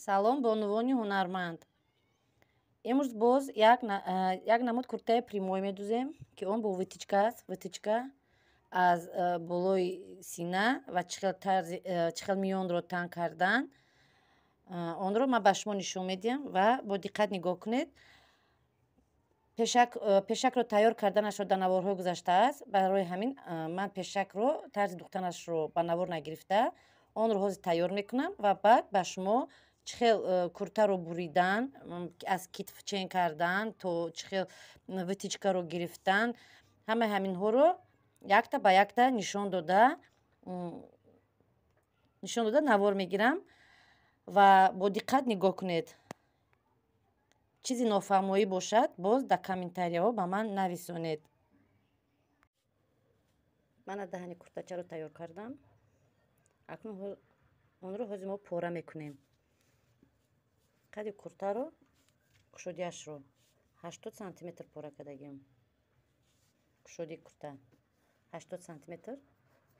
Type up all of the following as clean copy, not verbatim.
Салом ба унвони ҳунарманд. Имрӯз боз як намуд куртаи прямой медӯзем, ки он бо витичка аст. Витичка аз болои сина ва чӣ хел миёнро танг кардан, онро ман ба шумо нишон медиҳам ва бо диққат нигоҳ кунед. Пешакро тайёр карданашро дар наворҳо гузаштааст. Барои ҳамин ман пешакро тарзи духтанашро ба навор нагирифта, онро ҳозир тайёр мекунам ва баъд ба шумо чӣ хел куртаро буридан, аз китф чен кардан, то чӣ хел витичкаро гирифтан, ҳамаи ҳаминҳоро якта ба якта нишон дода навор мегирам ва бо диққат нигоҳ кунед. Чизи нофаҳмоӣ бошад, боз дар комментарияҳо ба ман нависонед. Ман даҳани куртачаро тайёр кардам. Акнун онро ҳозир мо пора мекунем. Қади куртаро, кушодиашро 80 сантиметр пора кардагим. Кушоди курта 80 сантиметр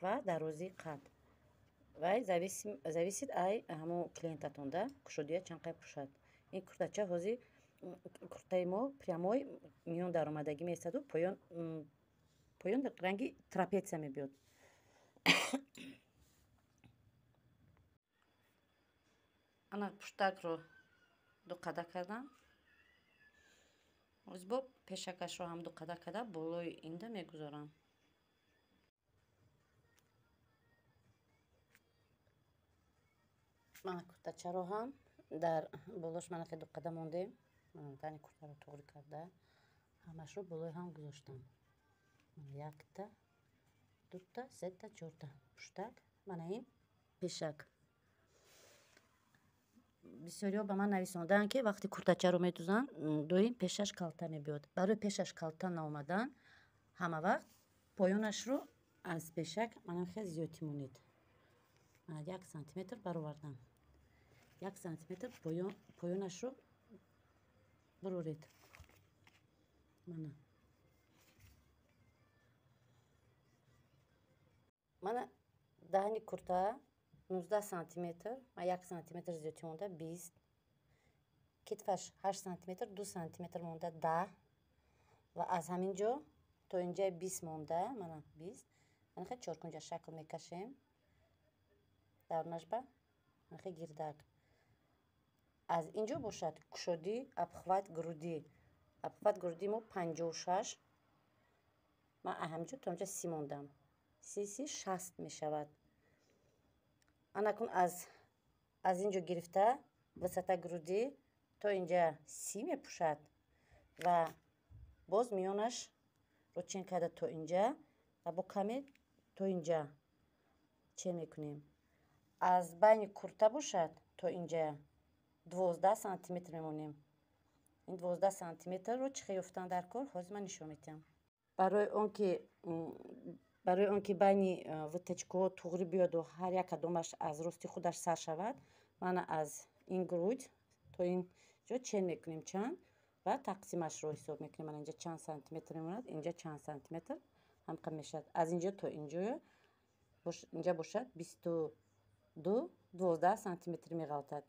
ва дарозии қад. Вай зависид ай ҳамон клиентатонда кушодия чанд қай пушад. Ин куртача ҳозир куртаи мо прямой миён даромадагӣ месаду поён ранги трапеция мебиёд. Ана пуштакро ду қада кардам. Ҳозир бо пешакашро ҳам ду қада карда болои инда мегузорам. Мана куртачаро ҳам дар болош манаке ду қада мондем. Тани куртаро тоғри карда ҳамашро болои ҳам гузоштам. Якта, дута, сета, чорта пуштак, мана ин пешак. Бисёриҳо ба ман нависонданд, ки вақти куртачаро медӯзанд, доим пешаш калта мебиёд. Барои пешаш калта наомадан ҳама вақт поёнашро аз пешак манам хел зиёдтӣ монед. 1 сантиметр баровардам. 1 сантиметр поёнашро буроред. Мана даҳани курта 19 сантиметр, 1 сантиметр зиёдтӣ монда 20, китфаш 8 сантиметр, 2 сантиметр монда 10 ва аз ҳамин ҷо то инҷаи 20 монда, мана 20, манахе чоркунҷа шакл мекашем. Дарунаш ба манахе гирдак. Аз инҷо бошад кушоди обхват груди. Обхват груди мо 56. Ман ҳаминҷо то инҷа 30 мондам. 30 60 мешавад. Анакун аз инҷо гирифта васата груди то инҷа 30 мепушад ва боз миёнашро чен карда то инҷа ва бо каме то инҷа чен мекунем. Аз байни курта бошад то инҷа 12 сантиметр мемонем. Ин 12 сантиметрро чӣ хел ёфтан дар кор ҳозир ман нишон медиҳам. Барои он ки байни витачкаҳо туғри биёду ҳар як кадомаш аз рости худаш сар шавад, мана аз ин грудь то инҷо чен мекунем чанд ва тақсимашро ҳисоб мекунем. Мана инҷа чанд сантиметр мемонад, инҷа чанд сантиметр ҳамқад мешавад. Аз инҷо то инҷа бошад 22 12 сантиметр меғалтад.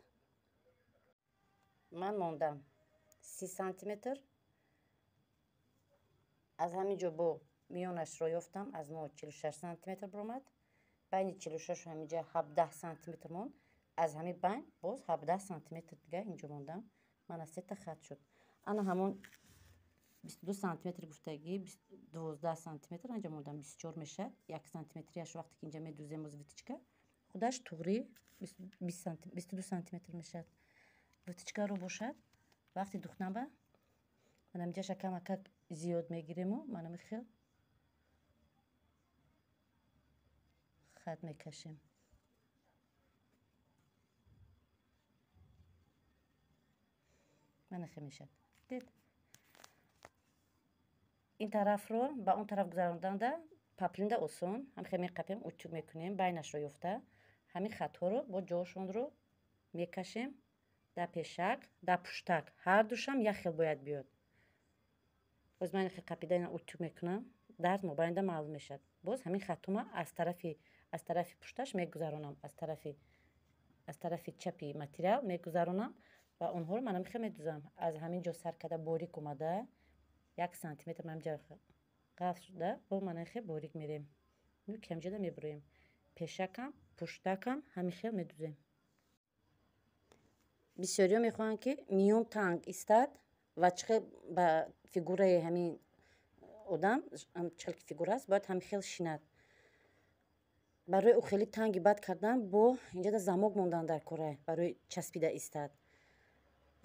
Ман мондам 30 сантиметр. Аз ҳамин ҷо бо миёнашро ёфтам, аз мо 46 сантиметр баромад. Байни 46 ҳаминҷа 17 сантиметр монд. Аз ҳамин байн боз 17 сантиметр дига инҷо мондам. Мана сета хат шуд. Ана ҳамон 22 сантиметр гуфтагӣ 12 сантиметр анҷа мондам 24 мешавад. 1 сантиметрияш вақте ки инҷа медӯзем боз витичка худаш туғри 22 сантиметр мешавад. Витичкаро бошад вақти духтанба манам инҷаша камака зиёд мегирему манам хел хат мекашем. Манахе мешавад. Дид ин тарафро ба он тараф гузаронданда папринда осон, ҳамихе меқапем, утюг мекунем, байнашро ёфта ҳамин хатҳоро бо ҷошонро мекашем. Да пешак, да пуштак ҳардушам як хел бояд биёд. Боз ман қапида ина утюг мекунам, дард мобайнда маълум мешавад. Боз ҳамин хаттума аз тарафи пушташ мегузаронам, аз тарафи аз тарафи чапи материал мегузаронам ва онҳоро ман намихе медузам. Аз ҳамин ҷо сар карда борик омада 1 сантиметр манҷа ғаф шуда бо манахе борик мерем. Ну камҷада мебуроем. Пешакам, пуштакам ҳамихел медузем. Бисёриҳо мехоҳанд ки миён танг истад ва чихел ба фигураи ҳамин одам чихел ки фигура аст бояд ҳамихел шинад. барои ӯ хеле танги бад кардан бо инҷода замок мондан дар кора барои часпида истад.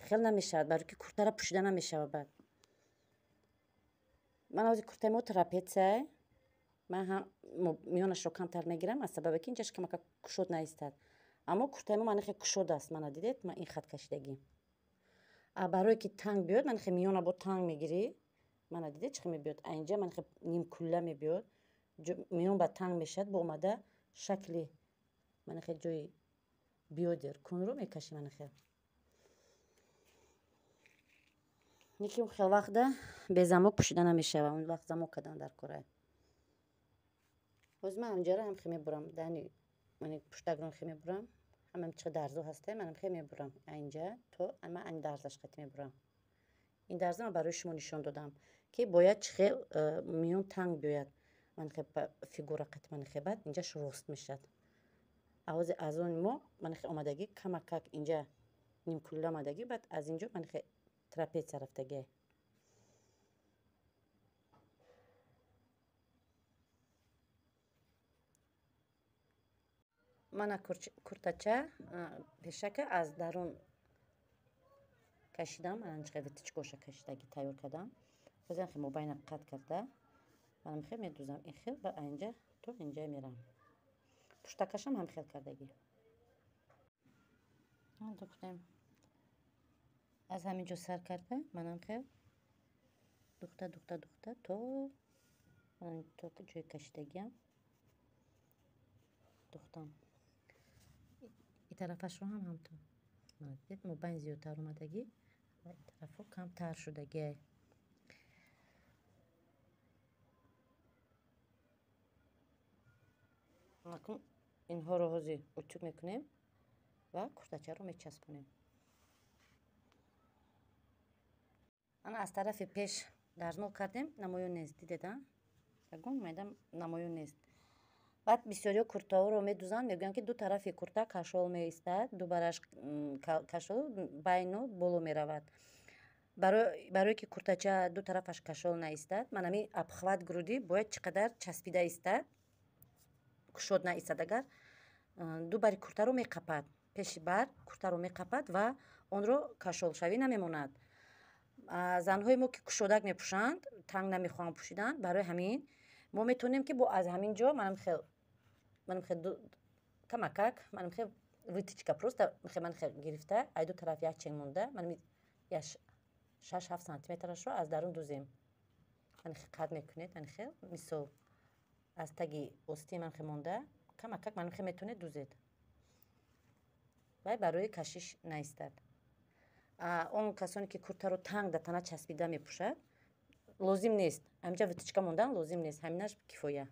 хел намешавад барои ки куртара пӯшида намешавад бад. ман ҳозир куртаи мо трапеция ман ҳам миёнашро камтар мегирам аз сабабе ки инҷаш камака кушод наистад. аммо куртаи мо манахе кушод аст. мана дидед ман ин хат кашидагӣ. барое ки танг биёд манахе миёна бо танг мегирӣ. мана дидед чӣ мебиёд айнҷа манахе нимкулла мебиёд. миён ба танг мешавад бо омада шакли манахе ҷои биёдер кунро мекашӣ манахе. неки он хел вақта бе замок пӯшида намешавад. он вақт замок кардан дар кора. ҳозир ман ҳамҷара ҳам хе мебурам. дани мани пуштакро хе мебурам. ҳамам чиқа дарзо ҳасте манам хе мебурам. айнҷа то ман айн дарзаш қати мебурам. ин дарза ман барои шумо нишон додам ки бояд чихел миён танг биёяд. манахе фигура қати манахе бад инҷаш рост мешавад. авози азони мо манахе омадагӣ камакак инҷа нимкулла омадагӣ бад аз инҷо манахе трапеция рафтагӣ. мана куртача пешака аз дарун кашидам. ман чихел витичкоша кашидагӣ тайёр кардам. ҳозир хе мобайна қат карда манам хел медузам. ин хел ба айнҷа то инҷа мерам. пуштакашам ҳам хел кардагӣ. духтем аз ҳамин ҷо сар карда манам хел духта то ҷои кашидагиам духтам. ин тарафашро ҳам ҳамтон дидед мобайн зиёдтар омадагӣ ва ин тарафо камтар шудагӣ. акун инҳоро ҳозир утюг мекунем ва куртачаро мечаспонем. ана аз тарафи пеш дарзмол кардем намоён нест. дидеда ягон майда намоён нест. баъд бисёриҳо куртаҳоро медузанд мегӯянд ки ду тарафи курта кашол меистад. ду бараш кашол байно боло меравад. барое ки куртача ду тарафаш кашол наистад манами обхват груди бояд чӣ қадар часпида истад кушод наистад. агар ду бари куртаро меқапад пеши бар куртаро меқапад ва онро кашолшавӣ намемонад. занҳои мо ки кушодак мепӯшанд танг намехоҳанд пӯшидан. барои ҳамин мо метавонем ки бо аз ҳамин ҷо манам хел камакак манам хел вытичка просто ман хел гирифта ай ду тараф як чен монда манами 6-7 сантиметрашро аз дарун дузем. ман хел қат мекунед ан хел мисол аз таги ости ман хел монда камакак манам хел метавонед дузед. вай барои кашиш наистад. он касоне ки куртаро танг да тана часпида мепӯшад лозим нест. ҳаминҷа витичка мондан лозим нест. ҳаминаш кифоя.